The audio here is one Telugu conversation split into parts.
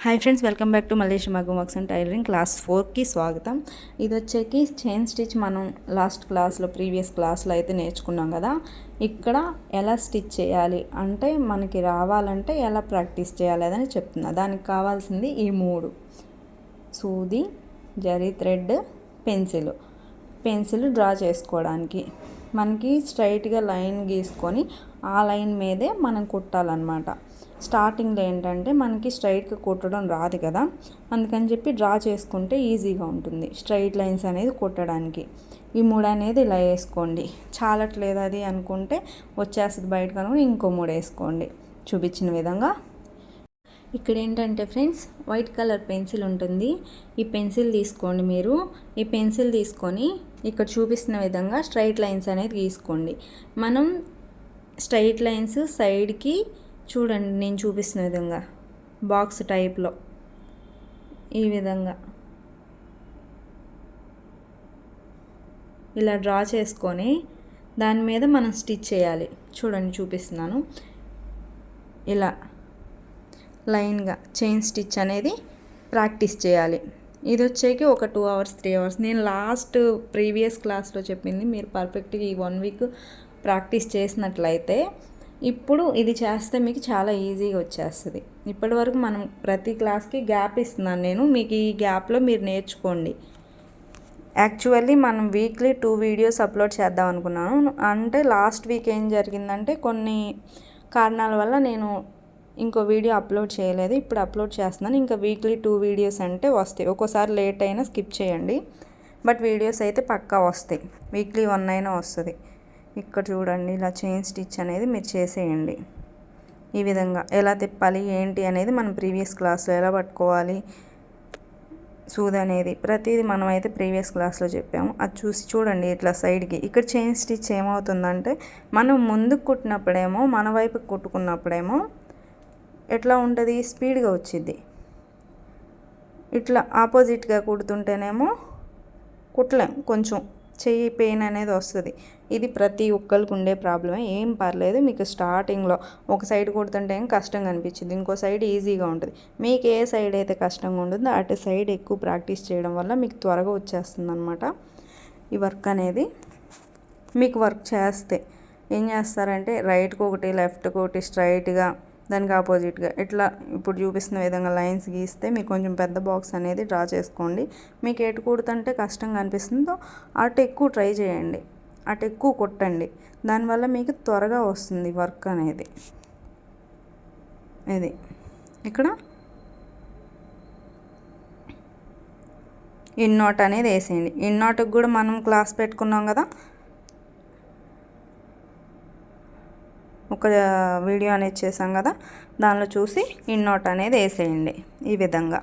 Hi friends, welcome back to Mallesh మగ్గం వర్క్స్ అండ్ టైలరింగ్ క్లాస్ 4కి స్వాగతం. ఇది వచ్చేకి చైన్ స్టిచ్ మనం లాస్ట్ క్లాస్లో ప్రీవియస్ క్లాస్లో అయితే నేర్చుకున్నాం కదా. ఇక్కడ ఎలా స్టిచ్ చేయాలి అంటే మనకి రావాలంటే ఎలా ప్రాక్టీస్ చేయాలి అని చెప్తున్నా. దానికి కావాల్సింది ఈ 3: సూది, జరీ థ్రెడ్, పెన్సిల్ డ్రా చేసుకోవడానికి. మనకి స్ట్రైట్గా లైన్ గీసుకొని ఆ లైన్ మీదే మనం కుట్టాలన్నమాట. స్టార్టింగ్లో ఏంటంటే మనకి స్ట్రైట్గా కుట్టడం రాదు కదా, అందుకని చెప్పి డ్రా చేసుకుంటే ఈజీగా ఉంటుంది స్ట్రైట్ లైన్స్ అనేది కుట్టడానికి. ఈ 3 అనేది ఇలా వేసుకోండి. చాలట్లేదు అది అనుకుంటే వచ్చేస్తుంది బయట కనుక ఇంకో 3 వేసుకోండి చూపించిన విధంగా. ఇక్కడ ఏంటంటే ఫ్రెండ్స్, వైట్ కలర్ పెన్సిల్ ఉంటుంది. ఈ పెన్సిల్ తీసుకోండి. మీరు ఈ పెన్సిల్ తీసుకొని ఇక్కడ చూపిస్తున్న విధంగా స్ట్రైట్ లైన్స్ అనేది గీసుకోండి. మనం స్ట్రైట్ లైన్స్ సైడ్కి చూడండి, నేను చూపిస్తున్న విధంగా బాక్స్ టైప్లో ఈ విధంగా ఇలా డ్రా చేసుకొని దాని మీద మనం స్టిచ్ చేయాలి. చూడండి, చూపిస్తున్నాను. ఇలా లైన్గా చైన్ స్టిచ్ అనేది ప్రాక్టీస్ చేయాలి. ఇది వచ్చేకి ఒక 2 hours 3 hours. నేను లాస్ట్ ప్రీవియస్ క్లాస్లో చెప్పింది మీరు పర్ఫెక్ట్గా ఈ 1 week ప్రాక్టీస్ చేసినట్లయితే ఇప్పుడు ఇది చేస్తే మీకు చాలా ఈజీగా వచ్చేస్తుంది. ఇప్పటి వరకు మనం ప్రతి క్లాస్కి గ్యాప్ ఇస్తున్నాను నేను, మీకు ఈ గ్యాప్లో మీరు నేర్చుకోండి. యాక్చువల్లీ మనం వీక్లీ 2 videos అప్లోడ్ చేద్దాం అనుకున్నాను. అంటే లాస్ట్ వీక్ ఏం జరిగిందంటే కొన్ని కారణాల వల్ల నేను ఇంకో వీడియో అప్లోడ్ చేయలేదు. ఇప్పుడు అప్లోడ్ చేస్తున్నాను. ఇంకా వీక్లీ 2 videos అంటే వస్తాయి. ఒక్కోసారి లేట్ అయినా స్కిప్ చేయండి, బట్ వీడియోస్ అయితే పక్కా వస్తాయి. వీక్లీ 1 అయినా వస్తుంది. ఇక్కడ చూడండి, ఇలా చైన్ స్టిచ్ అనేది మీరు చేసేయండి. ఈ విధంగా ఎలా తిప్పాలి ఏంటి అనేది మనం ప్రీవియస్ క్లాస్లో ఎలా పట్టుకోవాలి సూది అనేది ప్రతిదీ మనం అయితే ప్రీవియస్ క్లాస్లో చెప్పాము. అది చూసి చూడండి ఇట్లా సైడ్కి. ఇక్కడ చైన్ స్టిచ్ ఏమవుతుందంటే మనం ముందుకు కుట్టినప్పుడేమో మన వైపుకి కుట్టుకున్నప్పుడేమో ఎట్లా ఉంటుంది, స్పీడ్గా వచ్చింది. ఇట్లా ఆపోజిట్గా కుడుతుంటేనేమో కుట్టలేం, కొంచెం చెయ్యి పెయిన్ అనేది వస్తుంది. ఇది ప్రతి ఒక్కరికి ఉండే ప్రాబ్లమే. ఏం పర్లేదు, మీకు స్టార్టింగ్లో ఒక సైడ్ కుడుతుంటే ఏం కష్టంగా అనిపించింది, ఇంకో సైడ్ ఈజీగా ఉంటుంది. మీకు ఏ సైడ్ అయితే కష్టంగా ఉంటుందో అటు సైడ్ ఎక్కువ ప్రాక్టీస్ చేయడం వల్ల మీకు త్వరగా వచ్చేస్తుంది అనమాట ఈ వర్క్ అనేది. మీకు వర్క్ చేస్తే ఏం చేస్తారంటే రైట్కి ఒకటి లెఫ్ట్కి ఒకటి స్ట్రైట్గా దానికి ఆపోజిట్గా ఇట్లా ఇప్పుడు చూపిస్తున్న విధంగా లైన్స్ గీస్తే మీకు కొంచెం పెద్ద బాక్స్ అనేది డ్రా చేసుకోండి. మీకు ఎటు కుడుతుంటే కష్టంగా అనిపిస్తుందో అటు ఎక్కువ ట్రై చేయండి, అటు ఎక్కువ కుట్టండి. దానివల్ల మీకు త్వరగా వస్తుంది వర్క్ అనేది. ఇది ఇక్కడ ఇన్నోట్ అనేది వేసేయండి. ఇన్నోట్కి కూడా మనం క్లాస్ పెట్టుకున్నాం కదా, ఒక వీడియో అనేది చేసాం కదా, దానిలో చూసి ఇన్నోట్ అనేది వేసేయండి ఈ విధంగా.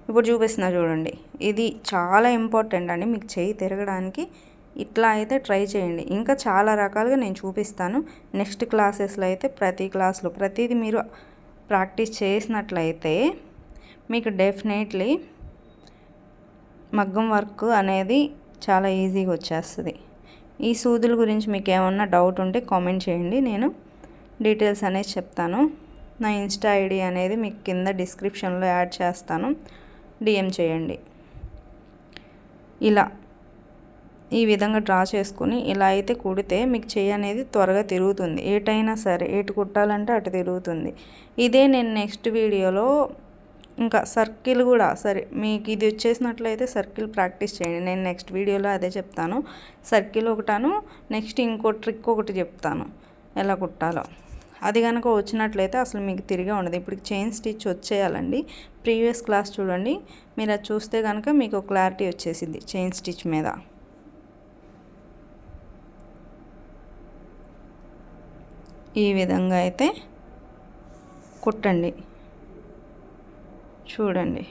ఇప్పుడు చూపిస్తున్నా చూడండి, ఇది చాలా ఇంపార్టెంట్ అండి మీకు చెయ్యి తిరగడానికి. ఇట్లా అయితే ట్రై చేయండి. ఇంకా చాలా రకాలుగా నేను చూపిస్తాను నెక్స్ట్ క్లాసెస్లో. అయితే ప్రతి క్లాస్లో ప్రతిదీ మీరు ప్రాక్టీస్ చేసినట్లయితే మీకు డెఫినెట్లీ మగ్గం వర్క్ అనేది చాలా ఈజీగా వచ్చేస్తుంది. ఈ సూదుల గురించి మీకు ఏమన్నా డౌట్ ఉంటే కామెంట్ చేయండి, నేను డీటెయిల్స్ అనేది చెప్తాను. నా ఇన్స్టా ఐడి అనేది మీకు కింద డిస్క్రిప్షన్లో యాడ్ చేస్తాను, డిఎం చేయండి. ఇలా ఈ విధంగా డ్రా చేసుకుని ఇలా అయితే కుడితే మీకు చెయ్యి అనేది త్వరగా తిరుగుతుంది. ఏటైనా సరే ఎటు కుట్టాలంటే అటు తిరుగుతుంది. ఇదే నేను నెక్స్ట్ వీడియోలో ఇంకా సర్కిల్ కూడా సరే మీకు ఇది వచ్చేసినట్లయితే సర్కిల్ ప్రాక్టీస్ చేయండి. నేను నెక్స్ట్ వీడియోలో అదే చెప్తాను. సర్కిల్ ఒకటాను, నెక్స్ట్ ఇంకో ట్రిక్ ఒకటి చెప్తాను ఎలా కుట్టాలో. అది కనుక వచ్చినట్లయితే అసలు మీకు తిరిగే ఉండదు. ఇప్పుడు చైన్ స్టిచ్ వచ్చేయాలండి. ప్రీవియస్ క్లాస్ చూడండి, మీరు అది చూస్తే కనుక మీకు క్లారిటీ వచ్చేసింది చైన్ స్టిచ్ మీద. ఈ విధంగా అయితే కుట్టండి. చూడండి,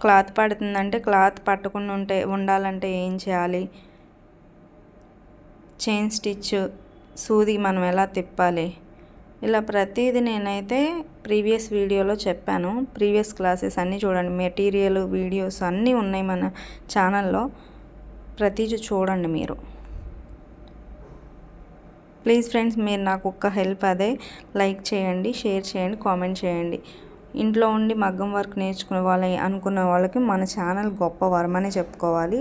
క్లాత్ పడుతుందంటే క్లాత్ పట్టకుండా ఉండాలంటే ఏం చేయాలి, చైన్ స్టిచ్ సూది మనం ఎలా తిప్పాలి, ఇలా ప్రతిదీ నేనైతే ప్రీవియస్ వీడియోలో చెప్పాను. ప్రీవియస్ క్లాసెస్ అన్నీ చూడండి, మెటీరియల్ వీడియోస్ అన్నీ ఉన్నాయి మన ఛానల్లో, ప్రతిదీ చూడండి మీరు. ప్లీజ్ ఫ్రెండ్స్, మీరు నాకు ఒక్క హెల్ప్ అదే లైక్ చేయండి, షేర్ చేయండి, కామెంట్ చేయండి. ఇంట్లో ఉండి మగ్గం వర్క్ నేర్చుకునే అనుకునే వాళ్ళకి మన ఛానల్ గొప్ప వరమనే చెప్పుకోవాలి.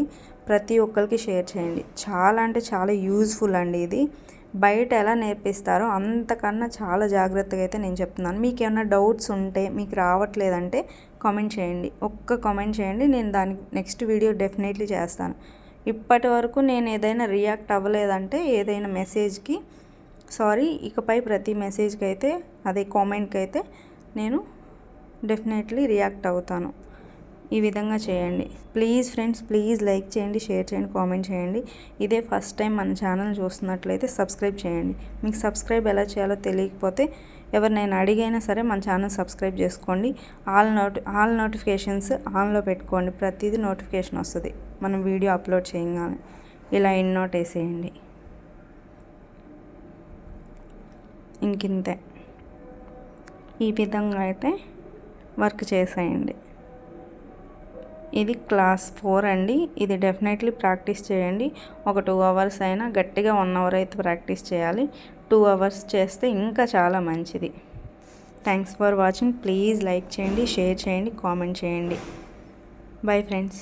ప్రతి ఒక్కరికి షేర్ చేయండి. చాలా అంటే చాలా యూజ్ఫుల్ అండి ఇది. బయట ఎలా నేర్పిస్తారో అంతకన్నా చాలా జాగ్రత్తగా అయితే నేను చెప్తున్నాను. మీకు ఏమైనా డౌట్స్ ఉంటే, మీకు రావట్లేదంటే కామెంట్ చేయండి. ఒక్క కామెంట్ చేయండి, నేను దానికి నెక్స్ట్ వీడియో డెఫినెట్లీ చేస్తాను. ఇప్పటి వరకు నేను ఏదైనా రియాక్ట్ అవ్వలేదంటే ఏదైనా మెసేజ్కి సారీ, ఇకపై ప్రతి మెసేజ్కి అయితే అదే కామెంట్కి అయితే నేను డెఫినెట్లీ రియాక్ట్ అవుతాను. ఈ విధంగా చేయండి ప్లీజ్ ఫ్రెండ్స్. ప్లీజ్ లైక్ చేయండి, షేర్ చేయండి, కామెంట్ చేయండి. ఇదే ఫస్ట్ టైం మన ఛానల్ చూస్తున్నట్లయితే సబ్స్క్రైబ్ చేయండి. మీకు సబ్స్క్రైబ్ ఎలా చేయాలో తెలియకపోతే ఎవరినైనా అడిగైనా సరే మన ఛానల్ సబ్స్క్రైబ్ చేసుకోండి. ఆల్ నోటిఫికేషన్స్ ఆన్లో పెట్టుకోండి. ప్రతిదీ నోటిఫికేషన్ వస్తుంది మనం వీడియో అప్లోడ్ చేయగానే. ఇలా ఇన్నోట్ వేసేయండి. ఇంకింతే. ఈ విధంగా అయితే వర్క్ చేసేయండి. ఇది క్లాస్ 4 అండి. ఇది డెఫినెట్లీ ప్రాక్టీస్ చేయండి. ఒక 2 అవర్స్ అయినా, గట్టిగా 1 అవర్ అయితే ప్రాక్టీస్ చేయాలి. 2 అవర్స్ చేస్తే ఇంకా చాలా మంచిది. Thanks for watching. Please like చేయండి, షేర్ చేయండి, కామెంట్ చేయండి. Bye friends.